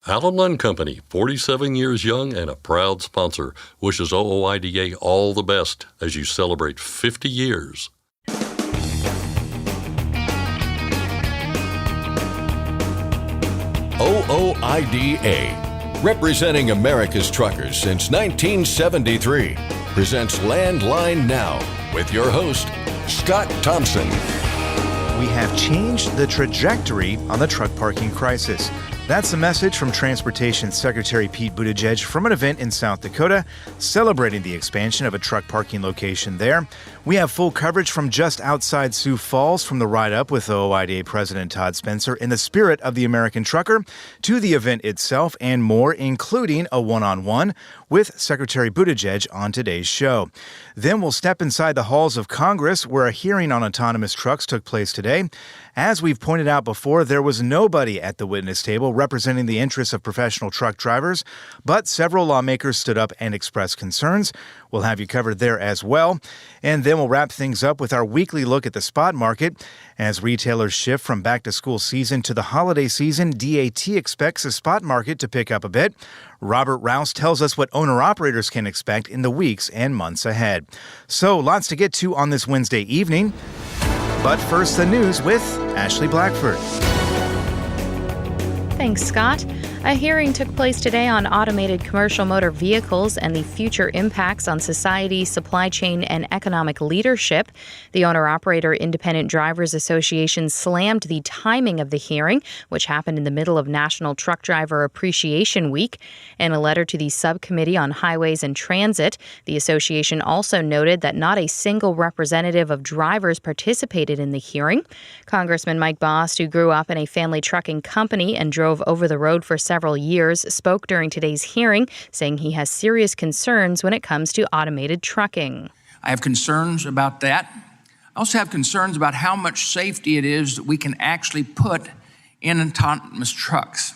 Allen Lund Company, 47 years young and a proud sponsor, wishes OOIDA all the best as you celebrate 50 years. OOIDA, representing America's truckers since 1973, presents Landline Now with your host, Scott Thompson. We have changed the trajectory on the truck parking crisis. That's the message from Transportation Secretary Pete Buttigieg from an event in South Dakota celebrating the expansion of a truck parking location there. We have full coverage from just outside Sioux Falls from the ride-up with OOIDA President Todd Spencer in the spirit of the American trucker to the event itself and more, including a one-on-one with Secretary Buttigieg on today's show. Then we'll step inside the halls of Congress where a hearing on autonomous trucks took place today. As we've pointed out before, there was nobody at the witness table representing the interests of professional truck drivers, but several lawmakers stood up and expressed concerns. We'll have you covered there as well. And then we'll wrap things up with our weekly look at the spot market. As retailers shift from back-to-school season to the holiday season, DAT expects the spot market to pick up a bit. Robert Rouse tells us what owner-operators can expect in the weeks and months ahead. So, lots to get to on this Wednesday evening. But first, the news with Ashley Blackford. Thanks, Scott. A hearing took place today on automated commercial motor vehicles and the future impacts on society, supply chain, and economic leadership. The Owner-Operator Independent Drivers Association slammed the timing of the hearing, which happened in the middle of National Truck Driver Appreciation Week. In a letter to the Subcommittee on Highways and Transit, the association also noted that not a single representative of drivers participated in the hearing. Congressman Mike Bost, who grew up in a family trucking company and drove over the road for several years, spoke during today's hearing, saying he has serious concerns when it comes to automated trucking. I have concerns about that. I also have concerns about how much safety it is that we can actually put in autonomous trucks.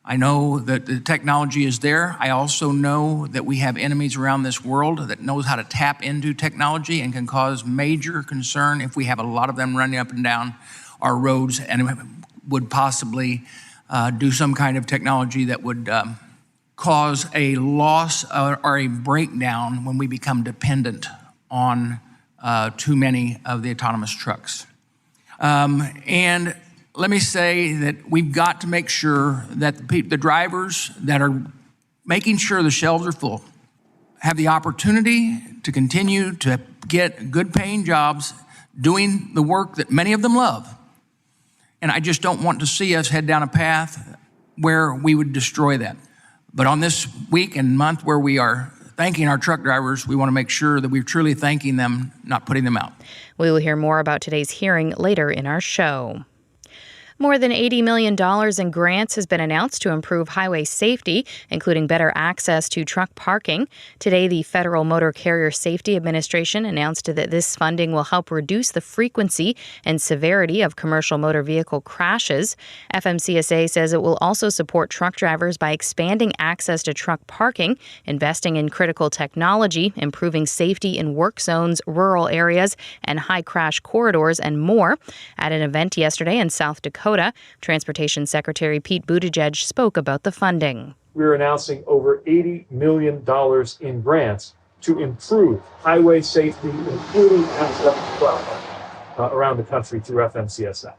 I know that the technology is there. I also know that we have enemies around this world that knows how to tap into technology and can cause major concern if we have a lot of them running up and down our roads and would possibly do some kind of technology that would cause a loss or a breakdown when we become dependent on too many of the autonomous trucks. And let me say that we've got to make sure that the drivers that are making sure the shelves are full have the opportunity to continue to get good paying jobs doing the work that many of them love. And I just don't want to see us head down a path where we would destroy that. But on this week and month where we are thanking our truck drivers, we want to make sure that we're truly thanking them, not putting them out. We will hear more about today's hearing later in our show. More than $80 million in grants has been announced to improve highway safety, including better access to truck parking. Today, the Federal Motor Carrier Safety Administration announced that this funding will help reduce the frequency and severity of commercial motor vehicle crashes. FMCSA says it will also support truck drivers by expanding access to truck parking, investing in critical technology, improving safety in work zones, rural areas, and high crash corridors, and more. At an event yesterday in South Dakota, Transportation Secretary Pete Buttigieg spoke about the funding. We're announcing over $80 million in grants to improve highway safety, including around the country through FMCSA.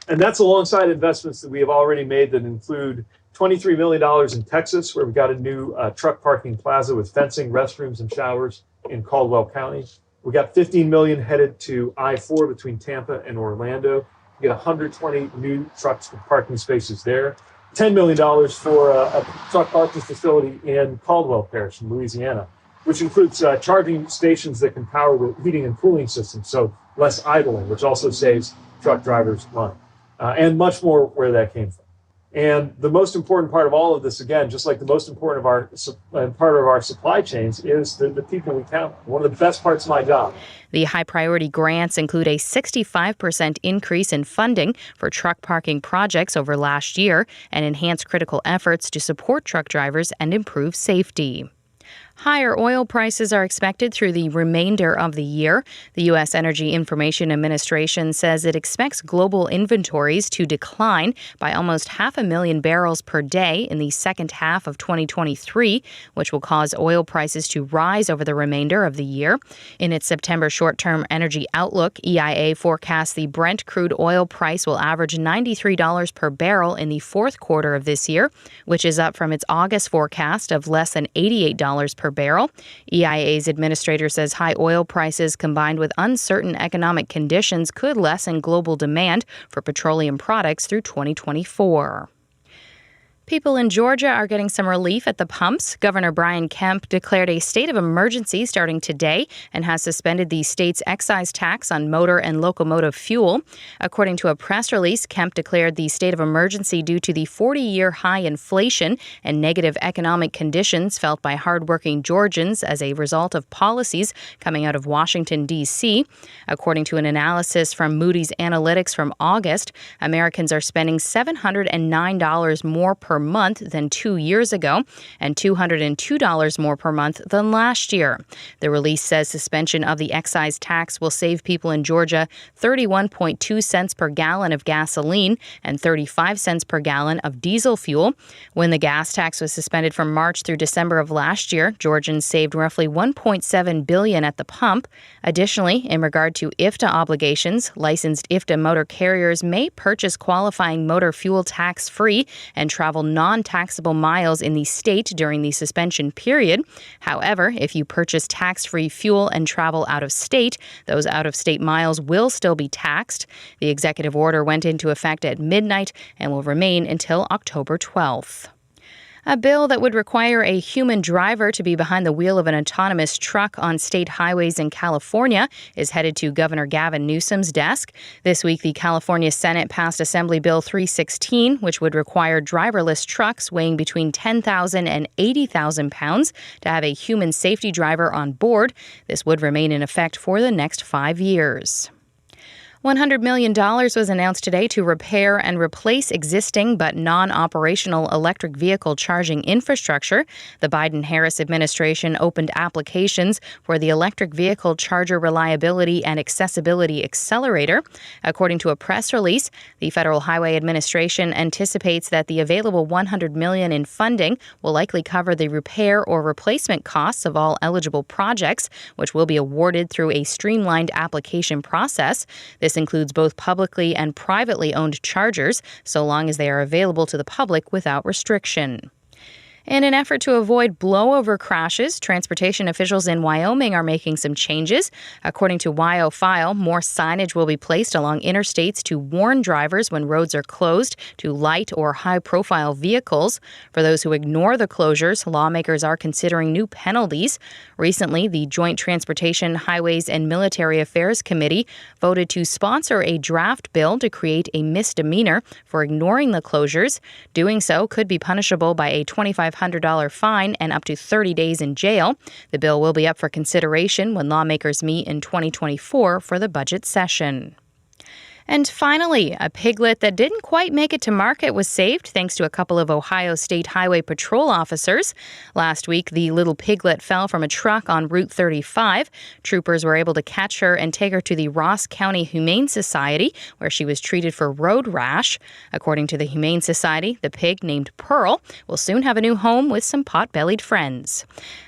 And that's alongside investments that we have already made that include $23 million in Texas, where we got a new truck parking plaza with fencing, restrooms, and showers in Caldwell County. We got $15 million headed to I-4 between Tampa and Orlando. We get 120 new truck parking spaces there. $10 million for a truck parking facility in Caldwell Parish in Louisiana, which includes charging stations that can power the heating and cooling system, so less idling, which also saves truck drivers money, and much more where that came from. And the most important part of all of this, again, just like the most important part of our supply chains, is the people we count on. One of the best parts of my job. The high-priority grants include a 65% increase in funding for truck parking projects over last year and enhance critical efforts to support truck drivers and improve safety. Higher oil prices are expected through the remainder of the year. The U.S. Energy Information Administration says it expects global inventories to decline by almost 500,000 barrels per day in the second half of 2023, which will cause oil prices to rise over the remainder of the year. In its September short-term energy outlook, EIA forecasts the Brent crude oil price will average $93 per barrel in the fourth quarter of this year, which is up from its August forecast of less than $88 per barrel. EIA's administrator says high oil prices combined with uncertain economic conditions could lessen global demand for petroleum products through 2024. People in Georgia are getting some relief at the pumps. Governor Brian Kemp declared a state of emergency starting today and has suspended the state's excise tax on motor and locomotive fuel. According to a press release, Kemp declared the state of emergency due to the 40-year high inflation and negative economic conditions felt by hardworking Georgians as a result of policies coming out of Washington, D.C. According to an analysis from Moody's Analytics from August, Americans are spending $709 more per month than 2 years ago and $202 more per month than last year. The release says suspension of the excise tax will save people in Georgia 31.2 cents per gallon of gasoline and 35 cents per gallon of diesel fuel. When the gas tax was suspended from March through December of last year, Georgians saved roughly $1.7 billion at the pump. Additionally, in regard to IFTA obligations, licensed IFTA motor carriers may purchase qualifying motor fuel tax-free and travel non-taxable miles in the state during the suspension period. However, if you purchase tax-free fuel and travel out of state, those out-of-state miles will still be taxed. The executive order went into effect at midnight and will remain until October 12th. A bill that would require a human driver to be behind the wheel of an autonomous truck on state highways in California is headed to Governor Gavin Newsom's desk. This week, the California Senate passed Assembly Bill 316, which would require driverless trucks weighing between 10,000 and 80,000 pounds to have a human safety driver on board. This would remain in effect for the next 5 years. $100 million was announced today to repair and replace existing but non-operational electric vehicle charging infrastructure. The Biden-Harris administration opened applications for the Electric Vehicle Charger Reliability and Accessibility Accelerator. According to a press release, the Federal Highway Administration anticipates that the available $100 million in funding will likely cover the repair or replacement costs of all eligible projects, which will be awarded through a streamlined application process. This includes both publicly and privately owned chargers, so long as they are available to the public without restriction. In an effort to avoid blowover crashes, transportation officials in Wyoming are making some changes. According to WyoFile, more signage will be placed along interstates to warn drivers when roads are closed to light or high-profile vehicles. For those who ignore the closures, lawmakers are considering new penalties. Recently, the Joint Transportation, Highways, and Military Affairs Committee voted to sponsor a draft bill to create a misdemeanor for ignoring the closures. Doing so could be punishable by a $2,500 fine and up to 30 days in jail. The bill will be up for consideration when lawmakers meet in 2024 for the budget session. And finally, a piglet that didn't quite make it to market was saved thanks to a couple of Ohio State Highway Patrol officers. Last week, the little piglet fell from a truck on Route 35. Troopers were able to catch her and take her to the Ross County Humane Society, where she was treated for road rash. According to the Humane Society, the pig, named Pearl, will soon have a new home with some pot-bellied friends.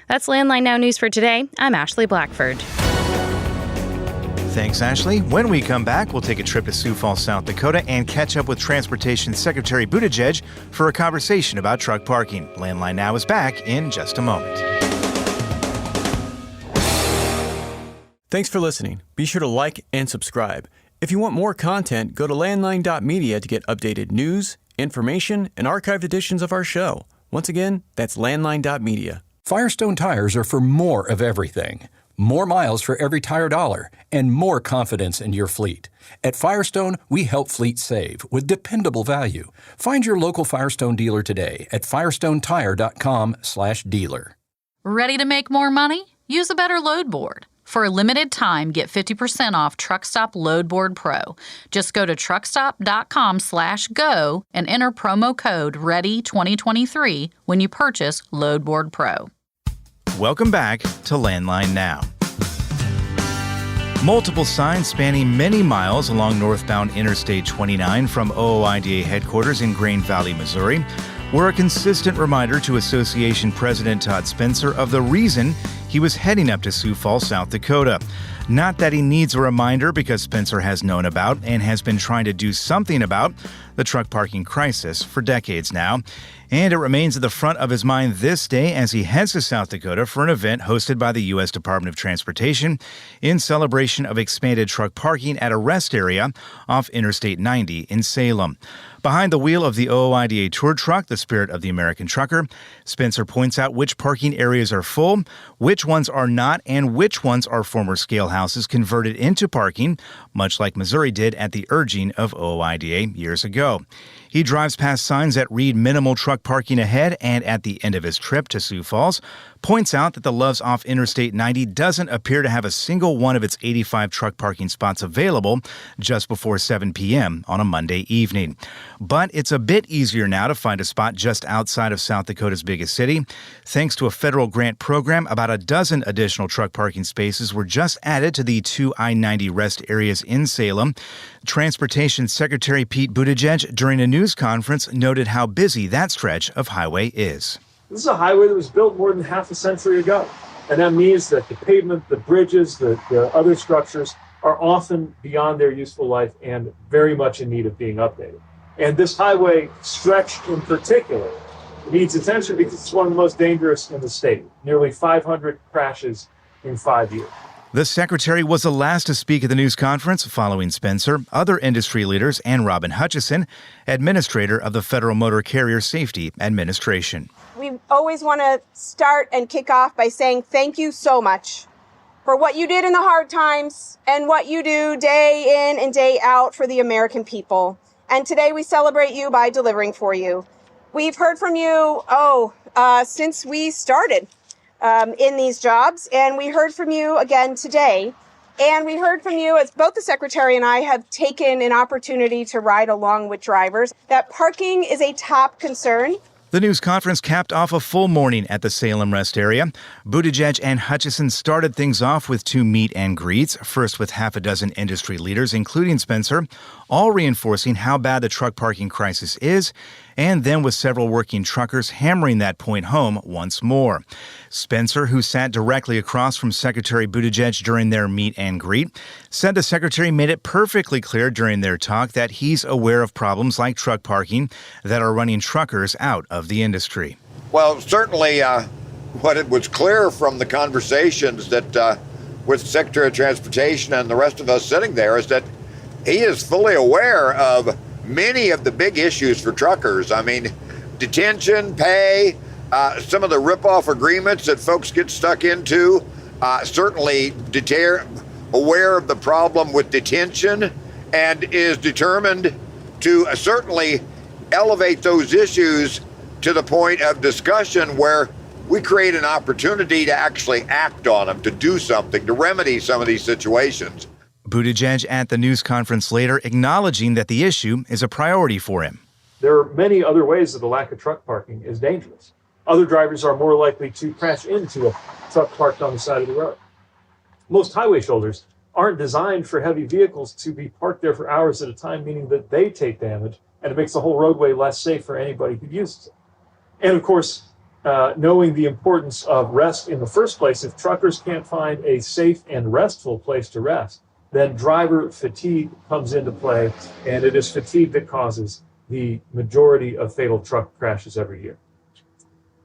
That's Landline Now News for today. I'm Ashley Blackford. Thanks, Ashley. When we come back, we'll take a trip to Sioux Falls, South Dakota, and catch up with Transportation Secretary Buttigieg for a conversation about truck parking. Landline Now is back in just a moment. Thanks for listening. Be sure to like and subscribe. If you want more content, go to landline.media to get updated news, information, and archived editions of our show. Once again, that's landline.media. Firestone tires are for more of everything. More miles for every tire dollar, and more confidence in your fleet. At Firestone, we help fleets save with dependable value. Find your local Firestone dealer today at firestonetire.com/dealer. Ready to make more money? Use a better load board. For a limited time, get 50% off Truckstop Load Board Pro. Just go to truckstop.com/go and enter promo code READY2023 when you purchase Load Board Pro. Welcome back to Landline Now. Multiple signs spanning many miles along northbound Interstate 29 from OOIDA headquarters in Grain Valley, Missouri, were a consistent reminder to Association President Todd Spencer of the reason he was heading up to Sioux Falls, South Dakota. Not that he needs a reminder, because Spencer has known about and has been trying to do something about the truck parking crisis for decades now. And it remains at the front of his mind this day as he heads to South Dakota for an event hosted by the U.S. Department of Transportation in celebration of expanded truck parking at a rest area off Interstate 90 in Salem. Behind the wheel of the OOIDA tour truck, the Spirit of the American Trucker, Spencer points out which parking areas are full, which ones are not, and which ones are former scale houses converted into parking, much like Missouri did at the urging of OOIDA years ago. He drives past signs that read minimal truck parking ahead, and at the end of his trip to Sioux Falls, points out that the Loves off Interstate 90 doesn't appear to have a single one of its 85 truck parking spots available just before 7 p.m. on a Monday evening. But it's a bit easier now to find a spot just outside of South Dakota's biggest city. Thanks to a federal grant program, about a dozen additional truck parking spaces were just added to the two I-90 rest areas in Salem. Transportation Secretary Pete Buttigieg, during a news conference, noted how busy that stretch of highway is. This is a highway that was built more than half a century ago. And that means that the pavement, the bridges, the other structures are often beyond their useful life and very much in need of being updated. And this highway stretch in particular needs attention because it's one of the most dangerous in the state. Nearly 500 crashes in 5 years. The secretary was the last to speak at the news conference following Spencer, other industry leaders, and Robin Hutchison, administrator of the Federal Motor Carrier Safety Administration. We always want to start and kick off by saying thank you so much for what you did in the hard times and what you do day in and day out for the American people. And today we celebrate you by delivering for you. We've heard from you, since we started in these jobs, and we heard from you again today. And we heard from you, as both the secretary and I have taken an opportunity to ride along with drivers, that parking is a top concern. The news conference capped off a full morning at the Salem rest area. Buttigieg and Hutchison started things off with two meet and greets, first with half a dozen industry leaders, including Spencer, all reinforcing how bad the truck parking crisis is, and then with several working truckers hammering that point home once more. Spencer, who sat directly across from Secretary Buttigieg during their meet and greet, said the secretary made it perfectly clear during their talk that he's aware of problems like truck parking that are running truckers out of the industry. Well, certainly what it was clear from the conversations that with Secretary of Transportation and the rest of us sitting there is that he is fully aware of many of the big issues for truckers. I mean, detention, pay, some of the rip-off agreements that folks get stuck into, certainly aware of the problem with detention, and is determined to certainly elevate those issues to the point of discussion where we create an opportunity to actually act on them, to do something, to remedy some of these situations. Buttigieg at the news conference later acknowledging that the issue is a priority for him. There are many other ways that the lack of truck parking is dangerous. Other drivers are more likely to crash into a truck parked on the side of the road. Most highway shoulders aren't designed for heavy vehicles to be parked there for hours at a time, meaning that they take damage, and it makes the whole roadway less safe for anybody who uses it. And of course, knowing the importance of rest in the first place, if truckers can't find a safe and restful place to rest, then driver fatigue comes into play, and it is fatigue that causes the majority of fatal truck crashes every year.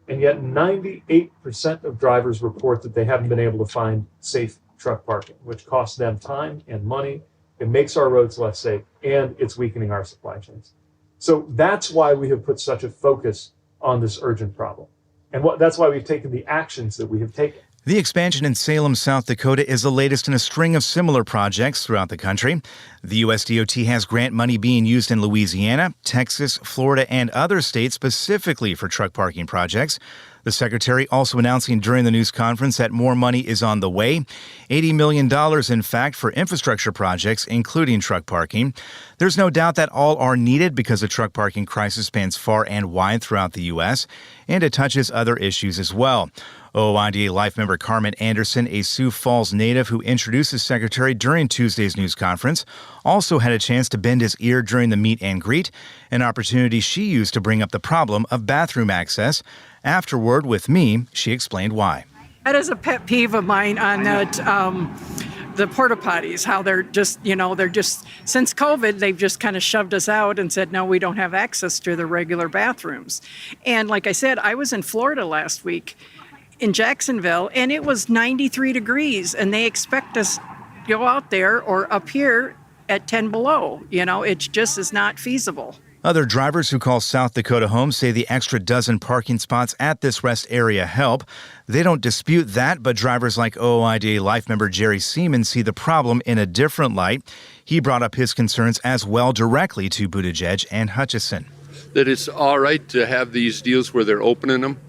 And yet 98% of drivers report that they haven't been able to find safe truck parking, which costs them time and money. It makes our roads less safe, and it's weakening our supply chains. So that's why we have put such a focus on this urgent problem. And that's why we've taken the actions that we have taken. The expansion in Salem, South Dakota is the latest in a string of similar projects throughout the country. The USDOT has grant money being used in Louisiana, Texas, Florida, and other states specifically for truck parking projects. The secretary also announcing during the news conference that more money is on the way, $80 million, in fact, for infrastructure projects, including truck parking. There's no doubt that all are needed because the truck parking crisis spans far and wide throughout the U.S., and it touches other issues as well. OIDA Life member Carmen Anderson, a Sioux Falls native who introduced the secretary during Tuesday's news conference, also had a chance to bend his ear during the meet and greet, an opportunity she used to bring up the problem of bathroom access. Afterward, with me, she explained why. That is a pet peeve of mine on that, the porta potties, how they're just, since COVID, they've just kind of shoved us out and said, no, we don't have access to the regular bathrooms. And like I said, I was in Florida last week in Jacksonville, and it was 93 degrees, and they expect us to go out there or up here at 10 below. It just is not feasible. Other drivers who call South Dakota home say the extra dozen parking spots at this rest area help. They don't dispute that, but drivers like OIDA Life member Jerry Seaman see the problem in a different light. He brought up his concerns as well directly to Buttigieg and Hutchison. That it's all right to have these deals where they're opening them,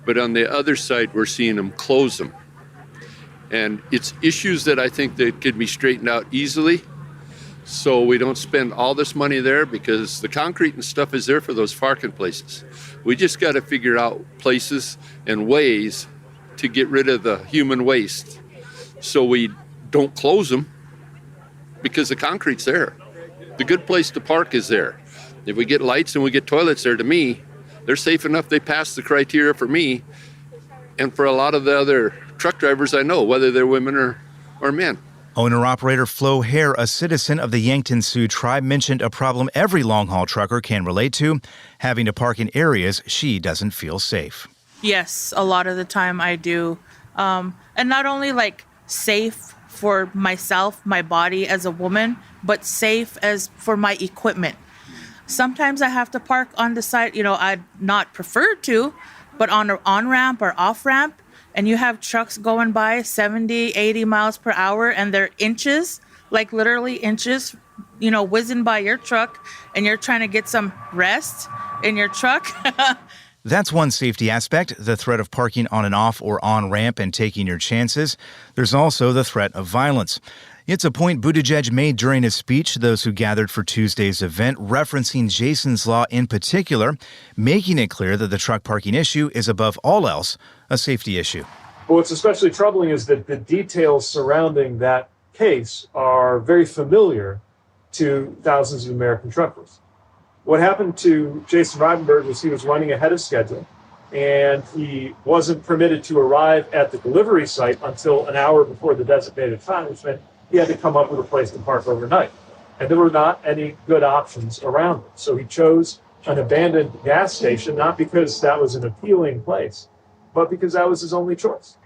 but on the other side, we're seeing them close them. And it's issues that I think that could be straightened out easily, so we don't spend all this money there, because the concrete and stuff is there for those parking places. We just got to figure out places and ways to get rid of the human waste so we don't close them, because the concrete's there. The good place to park is there. If we get lights and we get toilets there, to me, they're safe enough. They pass the criteria for me and for a lot of the other truck drivers I know, whether they're women or men. Owner-operator Flo Hare, a citizen of the Yankton Sioux tribe, mentioned a problem every long-haul trucker can relate to, having to park in areas she doesn't feel safe. Yes, a lot of the time I do. And not only safe for myself, my body as a woman, but safe as for my equipment. Sometimes I have to park on the side, I'd not prefer to, but on an on-ramp or off-ramp, and you have trucks going by 70, 80 miles per hour, and they're inches, literally inches, whizzing by your truck, and you're trying to get some rest in your truck. That's one safety aspect, the threat of parking on an off or on ramp and taking your chances. There's also the threat of violence. It's a point Buttigieg made during his speech to those who gathered for Tuesday's event, referencing Jason's Law in particular, making it clear that the truck parking issue is above all else a safety issue. But what's especially troubling is that the details surrounding that case are very familiar to thousands of American truckers. What happened to Jason Rivenberg was he was running ahead of schedule, and he wasn't permitted to arrive at the delivery site until an hour before the designated time, which meant he had to come up with a place to park overnight. And there were not any good options around it. So he chose an abandoned gas station, not because that was an appealing place, but because that was his only choice.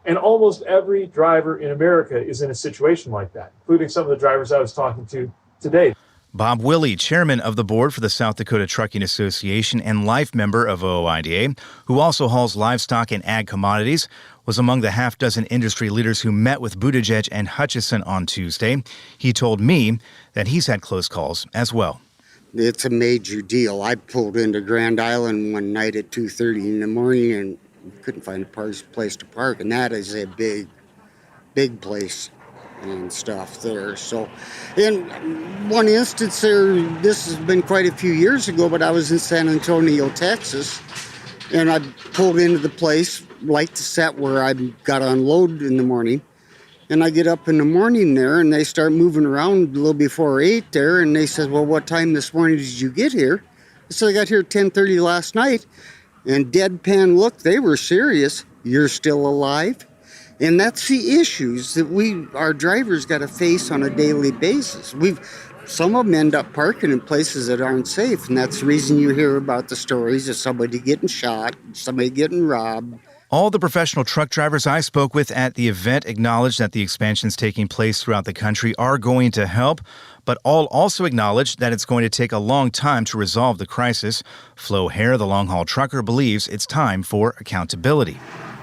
And almost every driver in America is in a situation like that, including some of the drivers I was talking to today. Bob Willey, chairman of the board for the South Dakota Trucking Association and life member of OIDA, who also hauls livestock and ag commodities, was among the half-dozen industry leaders who met with Buttigieg and Hutchison on Tuesday. He told me that he's had close calls as well. It's a major deal. I pulled into Grand Island one night at 2:30 in the morning and couldn't find a place to park, and that is a big place and stuff there. So in one instance there, this has been quite a few years ago, but I was in San Antonio, Texas, and I pulled into the place like the Sept where I got to unload in the morning. And I get up in the morning there, and they start moving around a little before 8 there, and they said, well, what time this morning did you get here? I said, I got here at 10:30 last night. And deadpan look, they were serious. You're still alive? And that's the issues that our drivers got to face on a daily basis. Some of them end up parking in places that aren't safe, and that's the reason you hear about the stories of somebody getting shot, somebody getting robbed. All the professional truck drivers I spoke with at the event acknowledged that the expansions taking place throughout the country are going to help, but all also acknowledged that it's going to take a long time to resolve the crisis. Flo Hare, the long-haul trucker, believes it's time for accountability.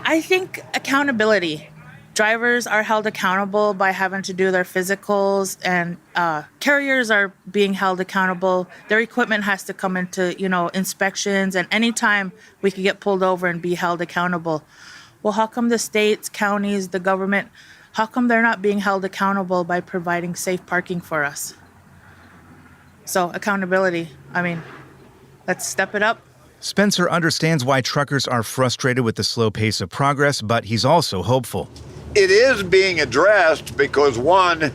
I think accountability. Drivers are held accountable by having to do their physicals, and carriers are being held accountable. Their equipment has to come into, inspections, and anytime we could get pulled over and be held accountable. Well, how come the states, counties, the government, how come they're not being held accountable by providing safe parking for us? So accountability, let's step it up. Spencer understands why truckers are frustrated with the slow pace of progress, but he's also hopeful. It is being addressed because, one,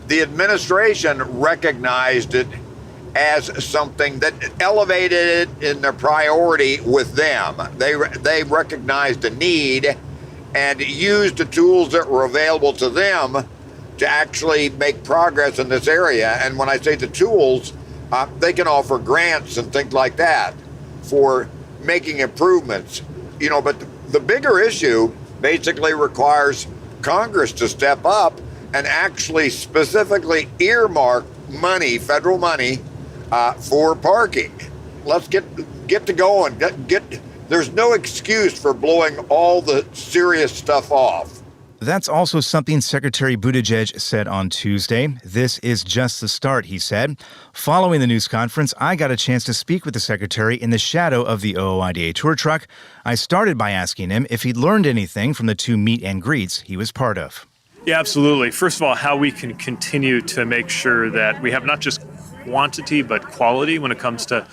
the administration recognized it as something that elevated it in their priority with them. They recognized the need and used the tools that were available to them to actually make progress in this area. And when I say the tools, they can offer grants and things like that for making improvements. But the bigger issue basically requires Congress to step up and actually specifically earmark money, federal money, for parking. Let's get to going. There's no excuse for blowing all the serious stuff off. That's also something Secretary Buttigieg said on Tuesday. This is just the start, he said. Following the news conference, I got a chance to speak with the secretary in the shadow of the OOIDA tour truck. I started by asking him if he'd learned anything from the 2 meet and greets he was part of. Yeah, absolutely. First of all, how we can continue to make sure that we have not just quantity but quality when it comes to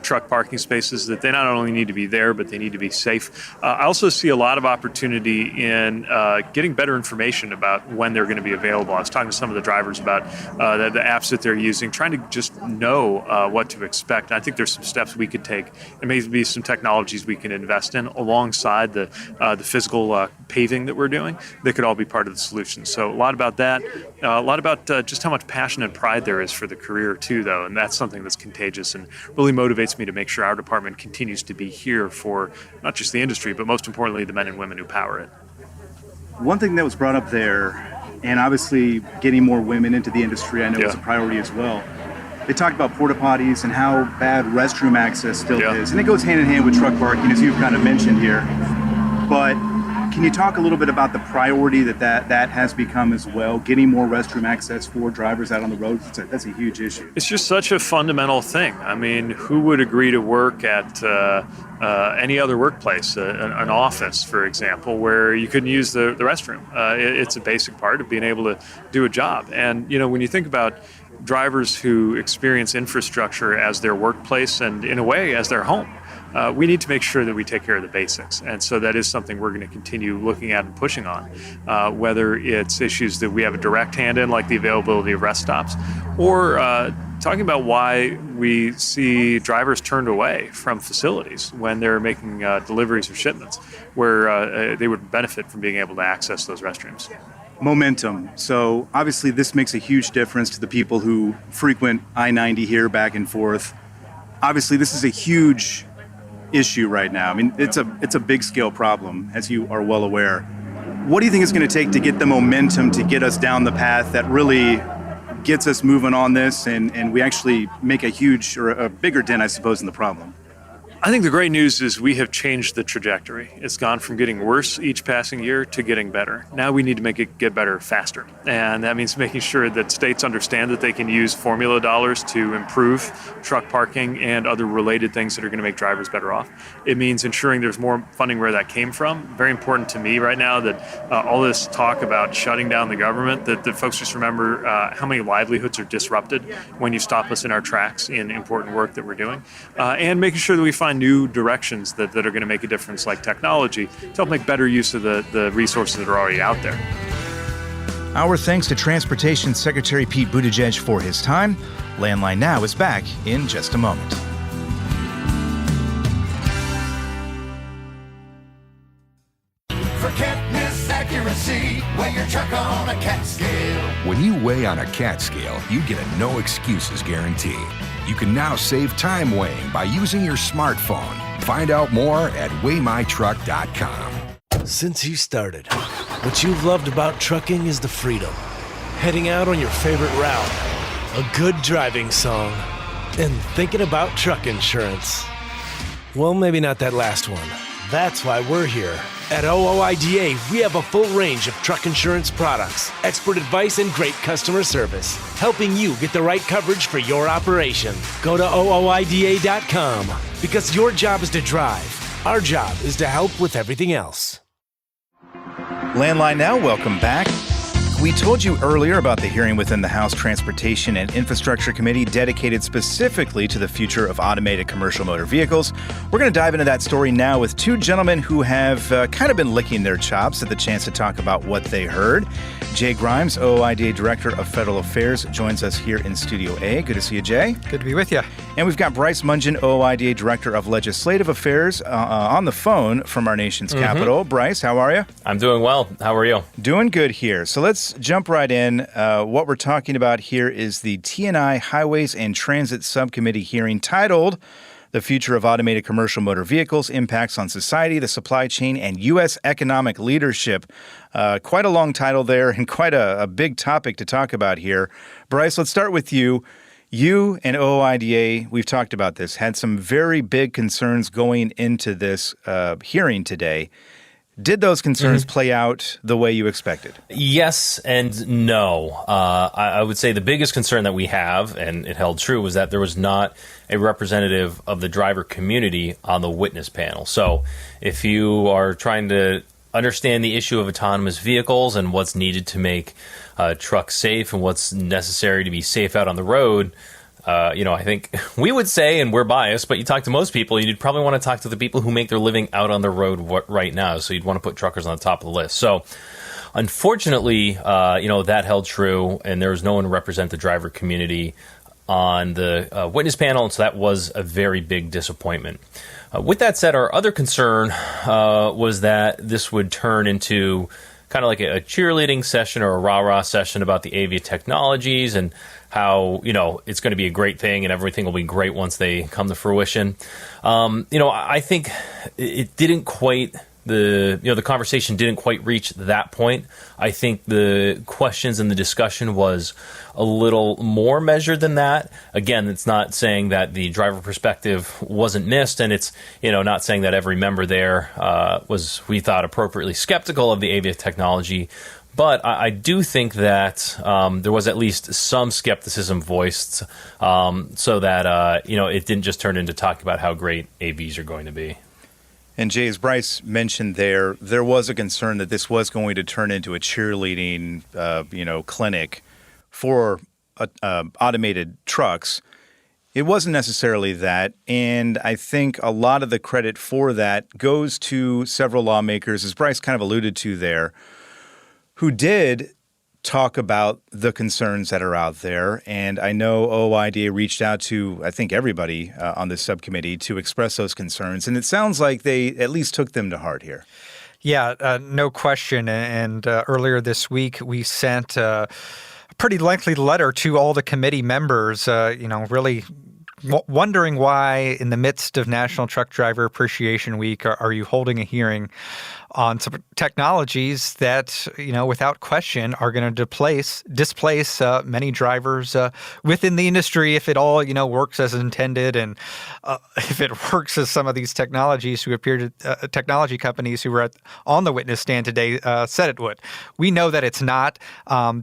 truck parking spaces, that they not only need to be there, but they need to be safe. I also see a lot of opportunity in getting better information about when they're going to be available. I was talking to some of the drivers about the apps that they're using, trying to just know what to expect. And I think there's some steps we could take. There may be some technologies we can invest in alongside the physical paving that we're doing that could all be part of the solution. So a lot about that, a lot about just how much passion and pride there is for the career too, though, and that's something that's contagious and really motivates me to make sure our department continues to be here for not just the industry, but most importantly, the men and women who power it. One thing that was brought up there, and obviously getting more women into the industry, I know is a priority as well. They talked about porta potties and how bad restroom access still is, and it goes hand in hand with truck parking, as you've kind of mentioned here. But can you talk a little bit about the priority that has become as well, getting more restroom access for drivers out on the road? That's a huge issue. It's just such a fundamental thing. I mean, who would agree to work at any other workplace, an office, for example, where you couldn't use the restroom? It's a basic part of being able to do a job. And, when you think about drivers who experience infrastructure as their workplace and, in a way, as their home, we need to make sure that we take care of the basics. And so that is something we're going to continue looking at and pushing on, whether it's issues that we have a direct hand in, like the availability of rest stops, or talking about why we see drivers turned away from facilities when they're making deliveries or shipments, where they would benefit from being able to access those restrooms. Momentum. So obviously this makes a huge difference to the people who frequent I-90 here back and forth. Obviously this is a huge issue right now. I mean, it's a big scale problem, as you are well aware. What do you think it's going to take to get the momentum to get us down the path that really gets us moving on this and we actually make a huge or a bigger dent, I suppose, in the problem? I think the great news is we have changed the trajectory. It's gone from getting worse each passing year to getting better. Now we need to make it get better faster. And that means making sure that states understand that they can use formula dollars to improve truck parking and other related things that are going to make drivers better off. It means ensuring there's more funding where that came from. Very important to me right now that all this talk about shutting down the government, that folks just remember how many livelihoods are disrupted when you stop us in our tracks in important work that we're doing. And making sure that we find new directions that are going to make a difference, like technology, to help make better use of the resources that are already out there. Our thanks to Transportation Secretary Pete Buttigieg for his time. Landline Now is back in just a moment. Forget misaccuracy, weigh your truck on a CAT scale. When you weigh on a CAT scale, you get a no excuses guarantee. You can now save time weighing by using your smartphone. Find out more at weightmytruck.com. Since you started, what you've loved about trucking is the freedom. Heading out on your favorite route, a good driving song, and thinking about truck insurance. Well, maybe not that last one. That's why we're here. At OOIDA, we have a full range of truck insurance products, expert advice, and great customer service, helping you get the right coverage for your operation. Go to OOIDA.com, because your job is to drive. Our job is to help with everything else. Landline Now, welcome back. We told you earlier about the hearing within the House Transportation and Infrastructure Committee dedicated specifically to the future of automated commercial motor vehicles. We're going to dive into that story now with two gentlemen who have kind of been licking their chops at the chance to talk about what they heard. Jay Grimes, OOIDA Director of Federal Affairs, joins us here in Studio A. Good to see you, Jay. Good to be with you. And we've got Bryce Mungin, OOIDA Director of Legislative Affairs, on the phone from our nation's capital. Bryce, how are you? I'm doing well. How are you? Doing good here. So let's jump right in. What we're talking about here is the T&I Highways and Transit Subcommittee hearing titled The Future of Automated Commercial Motor Vehicles, Impacts on Society, the Supply Chain, and U.S. Economic Leadership. Quite a long title there and quite a big topic to talk about here. Bryce, let's start with you. You and OOIDA, we've talked about this, had some very big concerns going into this hearing today. Did those concerns play out the way you expected? Yes and no. I would say the biggest concern that we have, and it held true, was that there was not a representative of the driver community on the witness panel. So if you are trying to understand the issue of autonomous vehicles and what's needed to make trucks safe and what's necessary to be safe out on the road, I think we would say, and we're biased, but you talk to most people, you'd probably want to talk to the people who make their living out on the road right now. So you'd want to put truckers on the top of the list. So unfortunately, that held true, and there was no one to represent the driver community on the witness panel. And so that was a very big disappointment. With that said, our other concern was that this would turn into kind of like a cheerleading session or a rah-rah session about the AV technologies and how, it's going to be a great thing and everything will be great once they come to fruition. I think it didn't quite, the conversation didn't quite reach that point. I think the questions and the discussion was a little more measured than that. Again, it's not saying that the driver perspective wasn't missed, and it's, not saying that every member there was, we thought, appropriately skeptical of the AV technology. But I do think that there was at least some skepticism voiced so that, it didn't just turn into talking about how great AVs are going to be. And Jay, as Bryce mentioned there was a concern that this was going to turn into a cheerleading, clinic for automated trucks. It wasn't necessarily that, and I think a lot of the credit for that goes to several lawmakers, as Bryce kind of alluded to there, who did talk about the concerns that are out there. And I know OOIDA reached out to, I think, everybody on this subcommittee to express those concerns. And it sounds like they at least took them to heart here. Yeah, no question. And earlier this week, we sent a pretty lengthy letter to all the committee members, really wondering why, in the midst of National Truck Driver Appreciation Week, are you holding a hearing on some technologies that, without question, are going to displace many drivers within the industry if it all, works as intended, and if it works as some of these technologies who appear to technology companies who were on the witness stand today said it would. We know that it's not,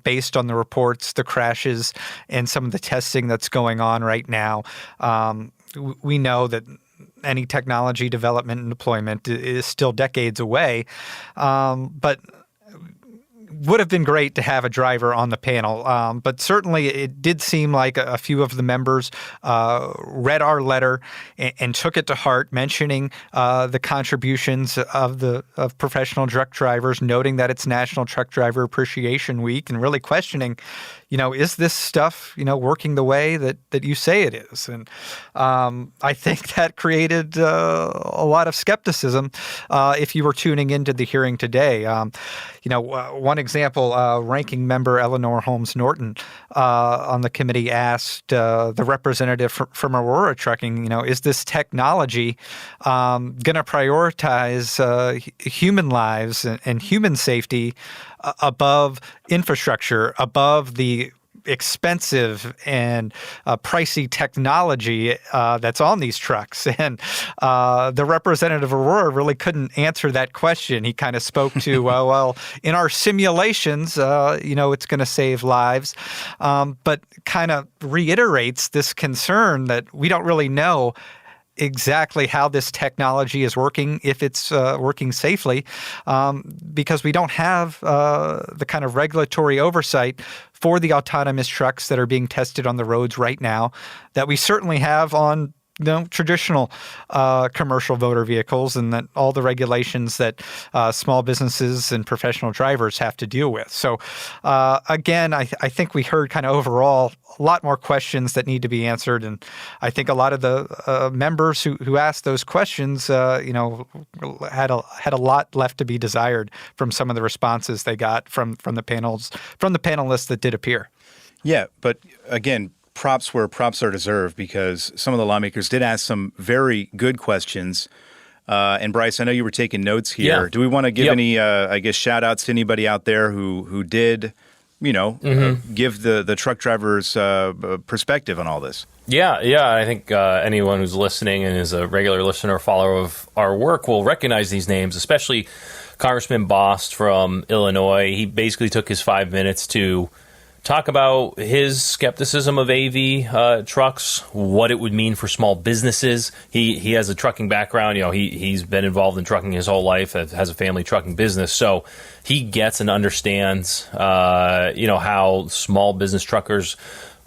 based on the reports, the crashes, and some of the testing that's going on right now. We know that any technology development and deployment is still decades away, but would have been great to have a driver on the panel. But certainly it did seem like a few of the members read our letter and took it to heart, mentioning the contributions of professional truck drivers, noting that it's National Truck Driver Appreciation Week, and really questioning, is this stuff, working the way that you say it is? And I think that created a lot of skepticism if you were tuning into the hearing today. One example, ranking member Eleanor Holmes Norton on the committee asked the representative from Aurora Trucking, is this technology going to prioritize human lives and human safety above infrastructure, above the expensive and pricey technology that's on these trucks? And the representative of Aurora really couldn't answer that question. He kind of spoke to, well, in our simulations, it's going to save lives, but kind of reiterates this concern that we don't really know exactly how this technology is working, if it's working safely, because we don't have the kind of regulatory oversight for the autonomous trucks that are being tested on the roads right now that we certainly have on traditional commercial motor vehicles, and that all the regulations that small businesses and professional drivers have to deal with. So again, I think we heard kind of overall a lot more questions that need to be answered, and I think a lot of the members who asked those questions, had a lot left to be desired from some of the responses they got from the panelists that did appear. Yeah, but again, props where props are deserved, because some of the lawmakers did ask some very good questions. And Bryce, I know you were taking notes here. Yeah. Do we want to give any, shout outs to anybody out there who did, give the truck drivers perspective on all this? Yeah. I think anyone who's listening and is a regular listener or follower of our work will recognize these names, especially Congressman Bost from Illinois. He basically took his 5 minutes to talk about his skepticism of AV trucks, what it would mean for small businesses. He has a trucking background. He's been involved in trucking his whole life, has a family trucking business. So he gets and understands, how small business truckers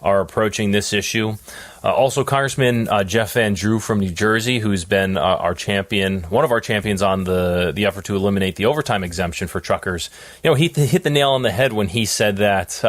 are approaching this issue. Also, Congressman Jeff Van Drew from New Jersey, who's been our champion, one of our champions on the effort to eliminate the overtime exemption for truckers. He hit the nail on the head when he said that,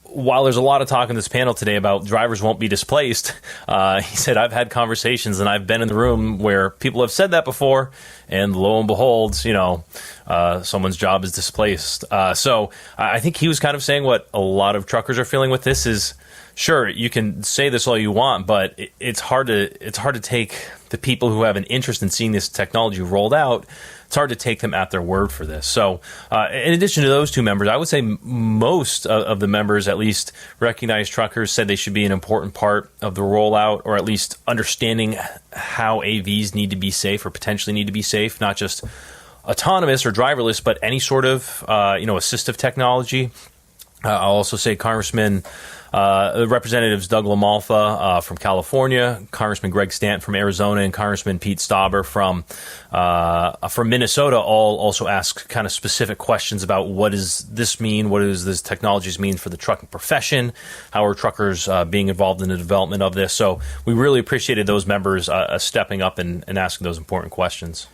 while there's a lot of talk in this panel today about drivers won't be displaced, he said, I've had conversations and I've been in the room where people have said that before, and lo and behold, someone's job is displaced. So I think he was kind of saying what a lot of truckers are feeling with this is, sure, you can say this all you want, but it's hard to take the people who have an interest in seeing this technology rolled out. It's hard to take them at their word for this. So in addition to those two members, I would say most of the members, at least recognized truckers, said they should be an important part of the rollout, or at least understanding how AVs need to be safe or potentially need to be safe, not just autonomous or driverless, but any sort of assistive technology. I'll also say Congressman Representatives Doug LaMalfa from California, Congressman Greg Stanton from Arizona, and Congressman Pete Stauber from Minnesota all also ask kind of specific questions about what does this mean, what does this technologies mean for the trucking profession, how are truckers being involved in the development of this. So we really appreciated those members stepping up and asking those important questions.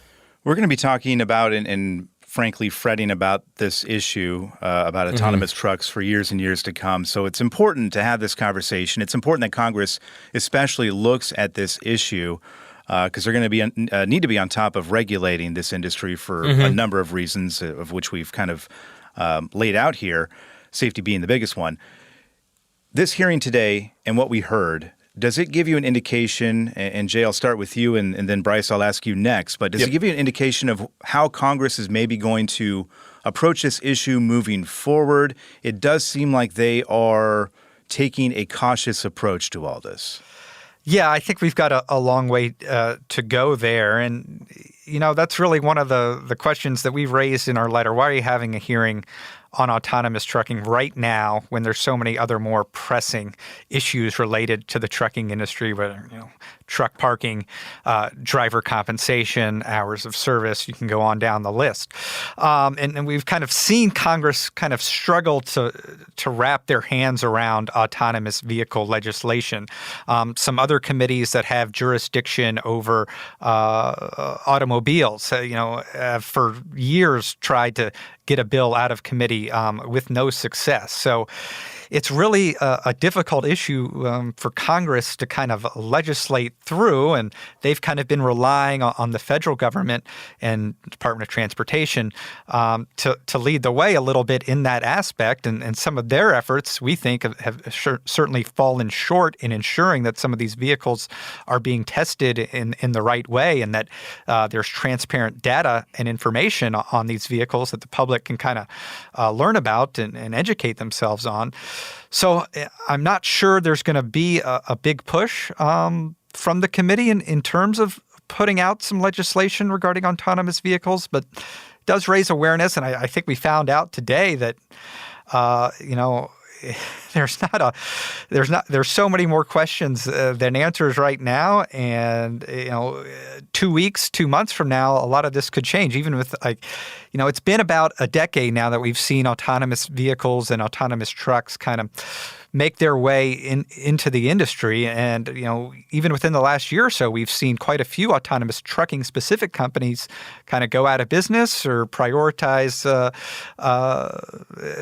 We're going to be talking about and frankly fretting about this issue about autonomous trucks for years and years to come. So it's important to have this conversation. It's important that Congress especially looks at this issue because they're going to be need to be on top of regulating this industry for a number of reasons, of which we've kind of laid out here, safety being the biggest one. This hearing today and what we heard, does it give you an indication, and Jay, I'll start with you, and then Bryce, I'll ask you next, but does it give you an indication of how Congress is maybe going to approach this issue moving forward? It does seem like they are taking a cautious approach to all this. Yeah, I think we've got a long way to go there. And, that's really one of the questions that we've raised in our letter. Why are you having a hearing on autonomous trucking right now when there's so many other more pressing issues related to the trucking industry, whether truck parking, driver compensation, hours of service, you can go on down the list. And we've kind of seen Congress kind of struggle to wrap their hands around autonomous vehicle legislation. Some other committees that have jurisdiction over automobiles, have for years tried to get a bill out of committee with no success. So it's really a difficult issue for Congress to kind of legislate through, and they've kind of been relying on the federal government and Department of Transportation to lead the way a little bit in that aspect. And some of their efforts, we think, have certainly fallen short in ensuring that some of these vehicles are being tested in the right way, and that there's transparent data and information on these vehicles that the public can kind of learn about and educate themselves on. So I'm not sure there's going to be a big push from the committee in terms of putting out some legislation regarding autonomous vehicles, but it does raise awareness. And I think we found out today that, there's so many more questions than answers right now, and 2 months from now, a lot of this could change. Even with it's been about a decade now that we've seen autonomous vehicles and autonomous trucks kind of make their way into the industry. And, even within the last year or so, we've seen quite a few autonomous trucking specific companies kind of go out of business or prioritize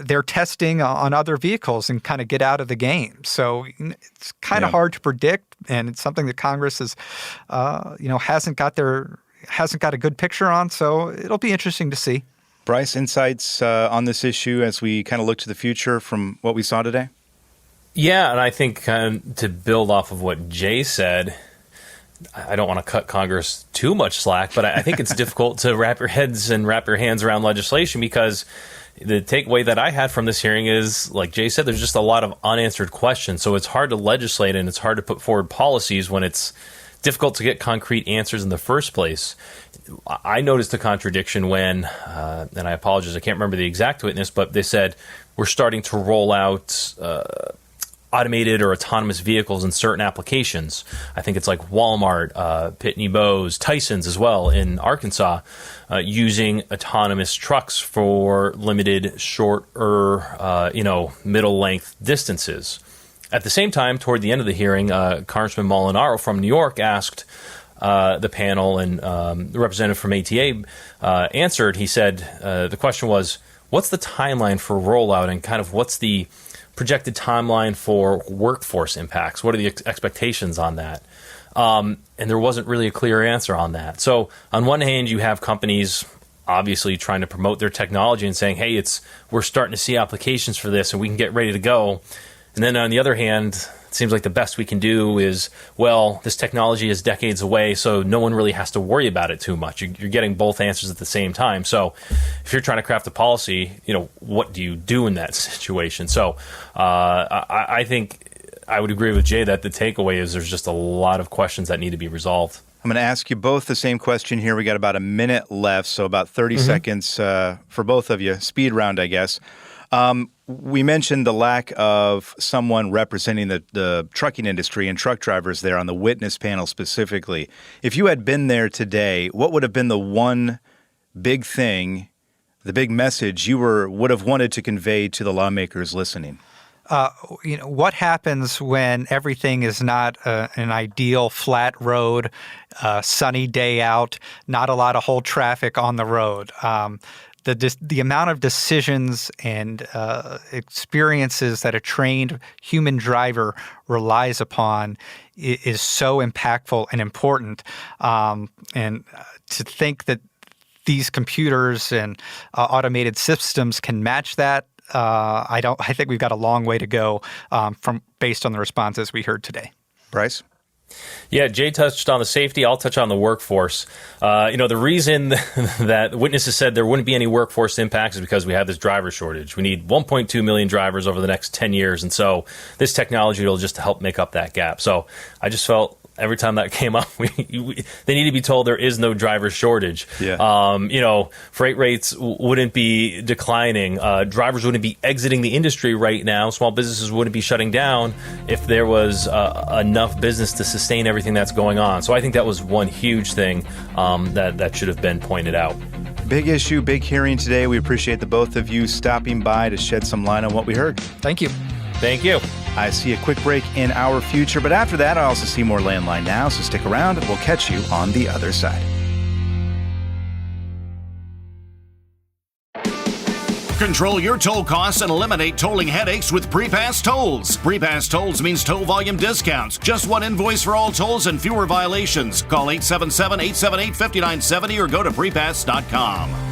their testing on other vehicles and kind of get out of the game. So it's kind of hard to predict, and it's something that Congress has, hasn't got a good picture on. So it'll be interesting to see. Bryce, insights on this issue as we kind of look to the future from what we saw today? Yeah, and I think to build off of what Jay said, I don't want to cut Congress too much slack, but I think it's difficult to wrap your hands around legislation, because the takeaway that I had from this hearing is, like Jay said, there's just a lot of unanswered questions. So it's hard to legislate and it's hard to put forward policies when it's difficult to get concrete answers in the first place. I noticed a contradiction when, and I apologize, I can't remember the exact witness, but they said we're starting to roll out automated or autonomous vehicles in certain applications. I think it's like Walmart, Pitney Bowes, Tyson's as well in Arkansas, using autonomous trucks for limited, shorter, middle length distances. At the same time, toward the end of the hearing, Congressman Molinaro from New York asked the panel, and the representative from ATA answered. He said the question was, what's the timeline for rollout, and kind of what's the projected timeline for workforce impacts? What are the expectations on that? And there wasn't really a clear answer on that. So on one hand, you have companies obviously trying to promote their technology and saying, hey, we're starting to see applications for this and we can get ready to go. And then on the other hand, it seems like the best we can do is, well, this technology is decades away, so no one really has to worry about it too much. You're getting both answers at the same time. So if you're trying to craft a policy, what do you do in that situation? So I think I would agree with Jay that the takeaway is there's just a lot of questions that need to be resolved. I'm going to ask you both the same question here. We got about a minute left, so about 30 seconds for both of you. Speed round, I guess. We mentioned the lack of someone representing the trucking industry and truck drivers there on the witness panel specifically. If you had been there today, what would have been the one big thing, the big message you would have wanted to convey to the lawmakers listening? What happens when everything is not an ideal flat road, sunny day out, not a lot of whole traffic on the road? The amount of decisions and experiences that a trained human driver relies upon is so impactful and important. And to think that these computers and automated systems can match that, I think we've got a long way to go based on the responses we heard today. Bryce? Yeah, Jay touched on the safety. I'll touch on the workforce. The reason that witnesses said there wouldn't be any workforce impacts is because we have this driver shortage. We need 1.2 million drivers over the next 10 years. And so this technology will just help make up that gap. So I just felt every time that came up, they need to be told there is no driver shortage. Yeah. Freight rates wouldn't be declining. Drivers wouldn't be exiting the industry right now. Small businesses wouldn't be shutting down if there was enough business to sustain everything that's going on. So I think that was one huge thing that should have been pointed out. Big issue, big hearing today. We appreciate the both of you stopping by to shed some light on what we heard. Thank you. Thank you. I see a quick break in our future, but after that, I also see more Landline Now, so stick around and we'll catch you on the other side. Control your toll costs and eliminate tolling headaches with Prepass Tolls. Prepass Tolls means toll volume discounts. Just one invoice for all tolls and fewer violations. Call 877-878-5970 or go to prepass.com.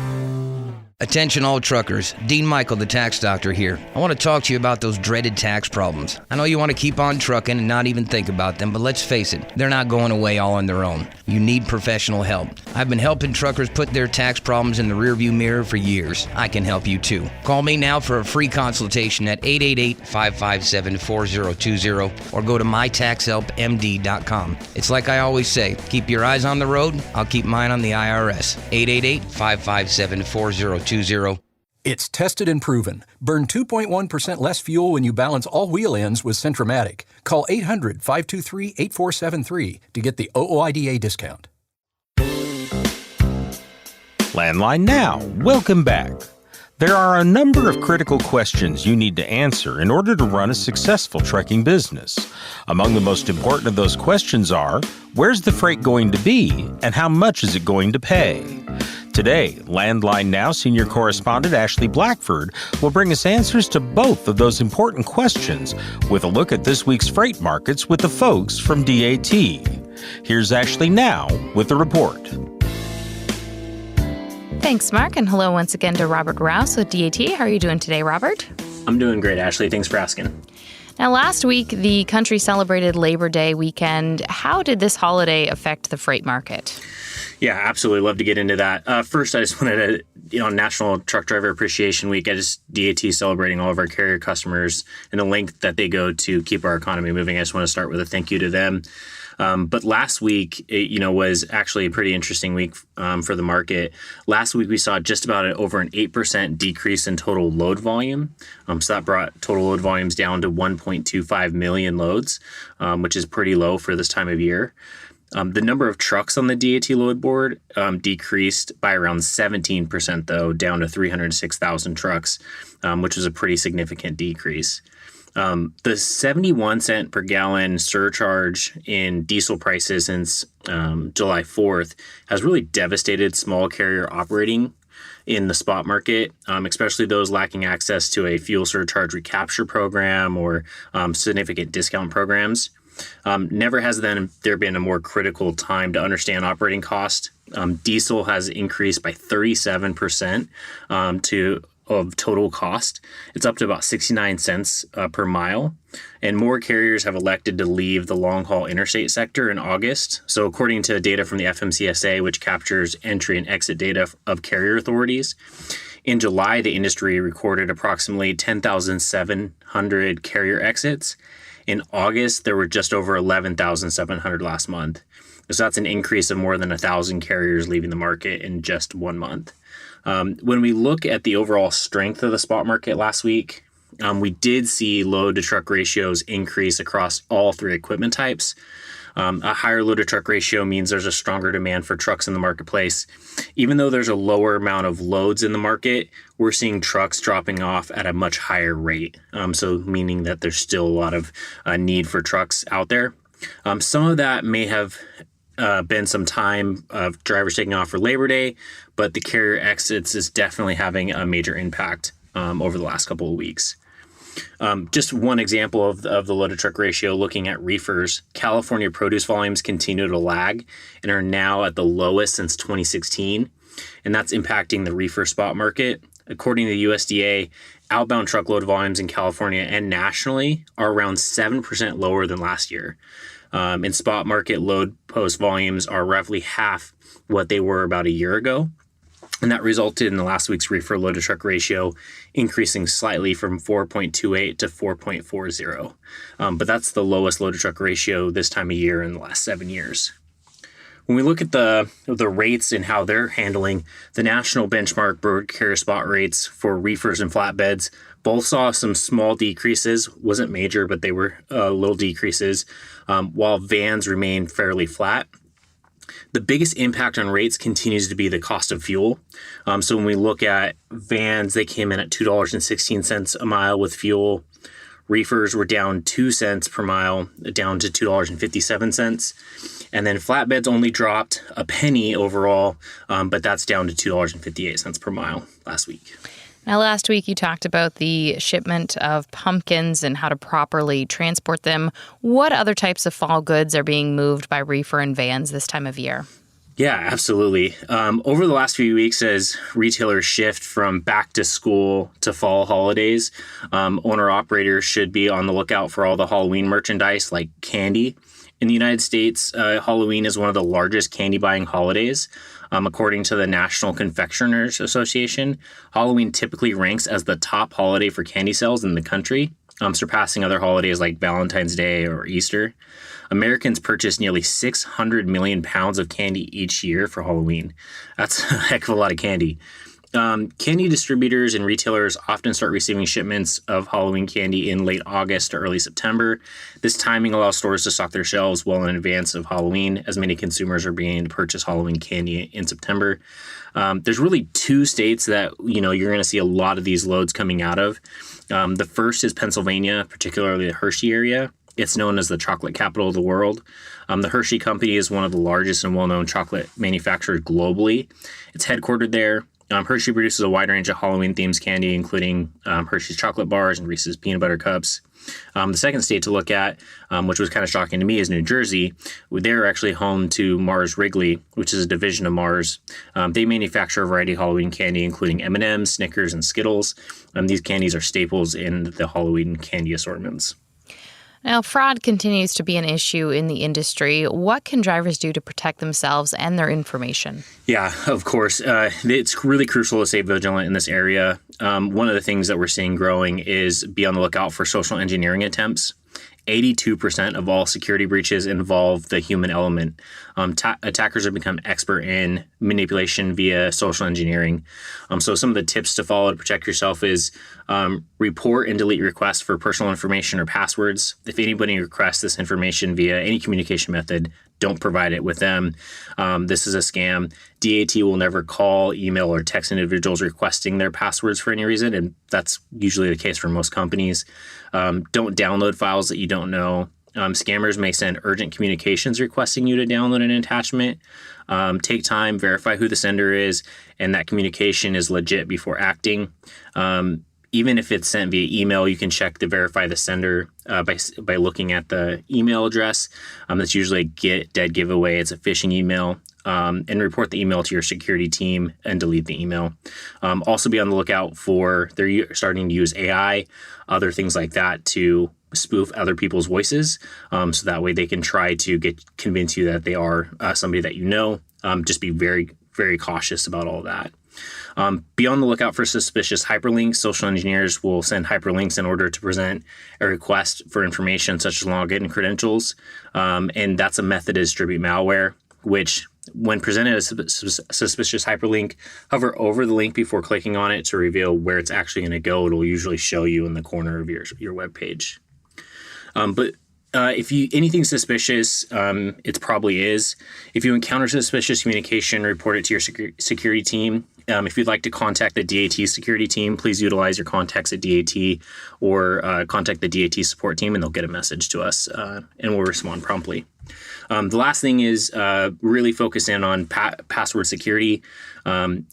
Attention all truckers, Dean Michael, the tax doctor here. I want to talk to you about those dreaded tax problems. I know you want to keep on trucking and not even think about them, but let's face it, they're not going away all on their own. You need professional help. I've been helping truckers put their tax problems in the rearview mirror for years. I can help you too. Call me now for a free consultation at 888-557-4020 or go to mytaxhelpmd.com. It's like I always say, keep your eyes on the road, I'll keep mine on the IRS. 888-557-4020. It's tested and proven. Burn 2.1% less fuel when you balance all wheel ends with Centromatic. Call 800-523-8473 to get the OOIDA discount. Landline Now, welcome back. There are a number of critical questions you need to answer in order to run a successful trucking business. Among the most important of those questions are, where's the freight going to be and how much is it going to pay? Today, Landline Now senior correspondent Ashley Blackford will bring us answers to both of those important questions with a look at this week's freight markets with the folks from DAT. Here's Ashley now with the report. Thanks, Mark, and hello once again to Robert Rouse with DAT. How are you doing today, Robert? I'm doing great, Ashley. Thanks for asking. Now, last week, the country celebrated Labor Day weekend. How did this holiday affect the freight market? Yeah, absolutely. Love to get into that. First, I just wanted to, National Truck Driver Appreciation Week, DAT celebrating all of our carrier customers and the length that they go to keep our economy moving. I just want to start with a thank you to them. But last week, was actually a pretty interesting week for the market. Last week, we saw just about over an 8% decrease in total load volume. So that brought total load volumes down to 1.25 million loads, which is pretty low for this time of year. The number of trucks on the DAT load board decreased by around 17%, though, down to 306,000 trucks, which was a pretty significant decrease. The 71 cent per gallon surcharge in diesel prices since July 4th has really devastated small carrier operating in the spot market, especially those lacking access to a fuel surcharge recapture program or significant discount programs. Never has there been a more critical time to understand operating cost. Diesel has increased by 37% of total cost. It's up to about 69 cents per mile. And more carriers have elected to leave the long-haul interstate sector in August. So according to data from the FMCSA, which captures entry and exit data of carrier authorities, in July, the industry recorded approximately 10,700 carrier exits. In August, there were just over 11,700 last month. So that's an increase of more than 1,000 carriers leaving the market in just 1 month. When we look at the overall strength of the spot market last week, we did see load-to-truck ratios increase across all three equipment types. A higher load-to-truck ratio means there's a stronger demand for trucks in the marketplace. Even though there's a lower amount of loads in the market, we're seeing trucks dropping off at a much higher rate. So meaning that there's still a lot of need for trucks out there. Some of that may have been some time of drivers taking off for Labor Day, but the carrier exits is definitely having a major impact over the last couple of weeks. Just one example of the load-to-truck ratio, looking at reefers, California produce volumes continue to lag and are now at the lowest since 2016, and that's impacting the reefer spot market. According to the USDA, outbound truckload volumes in California and nationally are around 7% lower than last year. In spot market, load post volumes are roughly half what they were about a year ago. And that resulted in the last week's reefer load-to-truck ratio increasing slightly from 4.28 to 4.40. But that's the lowest load-to-truck ratio this time of year in the last 7 years. When we look at the rates and how they're handling, the national benchmark broad carrier spot rates for reefers and flatbeds both saw some small decreases. Wasn't major, but they were little decreases, while vans remained fairly flat. The biggest impact on rates continues to be the cost of fuel. So when we look at vans, they came in at $2.16 a mile with fuel. Reefers were down 2 cents per mile, down to $2.57. And then flatbeds only dropped a penny overall, but that's down to $2.58 per mile last week. Now, last week you talked about the shipment of pumpkins and how to properly transport them. What other types of fall goods are being moved by reefer and vans this time of year? Yeah, absolutely. Over the last few weeks, as retailers shift from back to school to fall holidays, owner-operators should be on the lookout for all the Halloween merchandise like candy. In the United States, Halloween is one of the largest candy buying holidays. According to the National Confectioners Association, Halloween typically ranks as the top holiday for candy sales in the country, surpassing other holidays like Valentine's Day or Easter. Americans purchase nearly 600 million pounds of candy each year for Halloween. That's a heck of a lot of candy. Candy distributors and retailers often start receiving shipments of Halloween candy in late August to early September. This timing allows stores to stock their shelves well in advance of Halloween, as many consumers are beginning to purchase Halloween candy in September. There's really 2 states that you're going to see a lot of these loads coming out of. The first is Pennsylvania, particularly the Hershey area. It's known as the chocolate capital of the world. The Hershey Company is one of the largest and well-known chocolate manufacturers globally. It's headquartered there. Hershey produces a wide range of Halloween-themed candy, including Hershey's chocolate bars and Reese's peanut butter cups. The second state to look at, which was kind of shocking to me, is New Jersey. They're actually home to Mars Wrigley, which is a division of Mars. They manufacture a variety of Halloween candy, including M&Ms, Snickers, and Skittles. These candies are staples in the Halloween candy assortments. Now, fraud continues to be an issue in the industry. What can drivers do to protect themselves and their information? Yeah, of course. It's really crucial to stay vigilant in this area. One of the things that we're seeing growing is be on the lookout for social engineering attempts. 82% of all security breaches involve the human element. Attackers have become expert in manipulation via social engineering. So some of the tips to follow to protect yourself is report and delete requests for personal information or passwords. If anybody requests this information via any communication method, don't provide it with them. This is a scam. DAT will never call, email, or text individuals requesting their passwords for any reason, and that's usually the case for most companies. Don't download files that you don't know. Scammers may send urgent communications requesting you to download an attachment. Take time, verify who the sender is, and that communication is legit before acting. Even if it's sent via email, you can check to verify the sender by looking at the email address. That's usually a dead giveaway. It's a phishing email. And report the email to your security team and delete the email. Also be on the lookout for, they're starting to use AI, other things like that to spoof other people's voices. So that way they can try to convince you that they are somebody that you know. Just be very, very cautious about all that. Be on the lookout for suspicious hyperlinks. Social engineers will send hyperlinks in order to present a request for information such as login credentials. And that's a method to distribute malware, which when presented as a suspicious hyperlink, hover over the link before clicking on it to reveal where it's actually going to go. It'll usually show you in the corner of your web page. But if anything suspicious, it probably is. If you encounter suspicious communication, report it to your security team. If you'd like to contact the DAT security team, please utilize your contacts at DAT or contact the DAT support team, and they'll get a message to us, and we'll respond promptly. The last thing is really focus in on password security.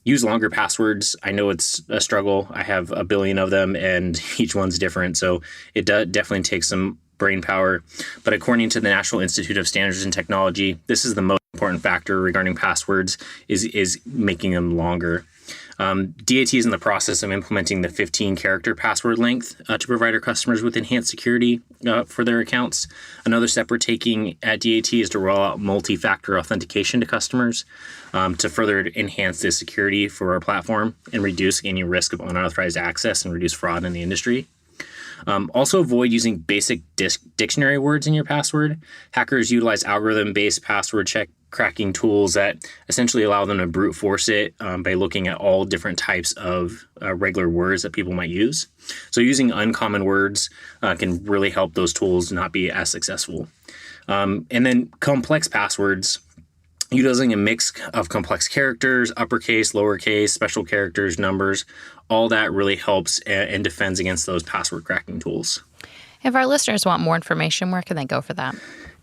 Use longer passwords. I know it's a struggle. I have a billion of them, and each one's different, so it definitely takes some brain power. But according to the National Institute of Standards and Technology, this is the most important factor regarding passwords is making them longer. DAT is in the process of implementing the 15-character password length to provide our customers with enhanced security for their accounts. Another step we're taking at DAT is to roll out multi-factor authentication to customers to further enhance the security for our platform and reduce any risk of unauthorized access and reduce fraud in the industry. Also avoid using basic dictionary words in your password. Hackers utilize algorithm-based password cracking tools that essentially allow them to brute force it by looking at all different types of regular words that people might use. So using uncommon words can really help those tools not be as successful. And then complex passwords. Utilizing a mix of complex characters, uppercase, lowercase, special characters, numbers, all that really helps and defends against those password cracking tools. If our listeners want more information, where can they go for that?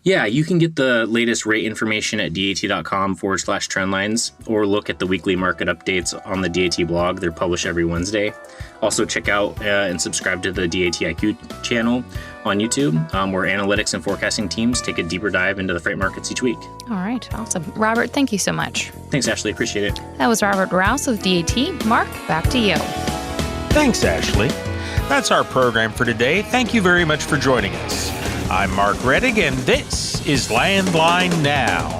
Yeah, you can get the latest rate information at dat.com/trendlines or look at the weekly market updates on the DAT blog. They're published every Wednesday. Also check out and subscribe to the DAT IQ channel on YouTube, where analytics and forecasting teams take a deeper dive into the freight markets each week. All right, awesome. Robert, thank you so much. Thanks, Ashley. Appreciate it. That was Robert Rouse of DAT. Mark, back to you. Thanks, Ashley. That's our program for today. Thank you very much for joining us. I'm Mark Rettig, and this is Landline Now.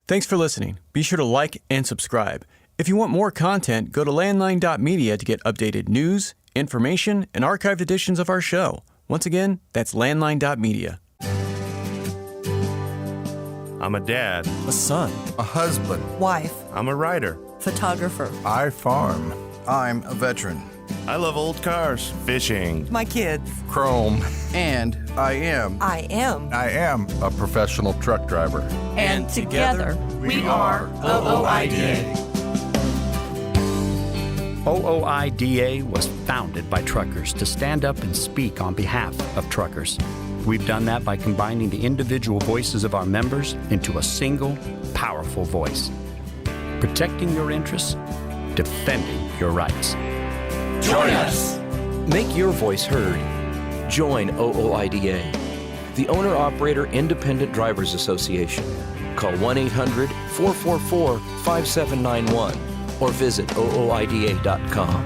Thanks for listening. Be sure to like and subscribe. If you want more content, go to landline.media to get updated news, information, and archived editions of our show. Once again, that's landline.media. I'm a dad. A son. A husband. Wife. I'm a writer. Photographer. I farm. I'm a veteran. I love old cars, fishing. My kids. Chrome. And I am a professional truck driver. And together we are OOIDA. OOIDA was founded by truckers to stand up and speak on behalf of truckers. We've done that by combining the individual voices of our members into a single, powerful voice. Protecting your interests, defending your rights. Join us! Make your voice heard. Join OOIDA, the Owner-Operator Independent Drivers Association. Call 1-800-444-5791 or visit OOIDA.com.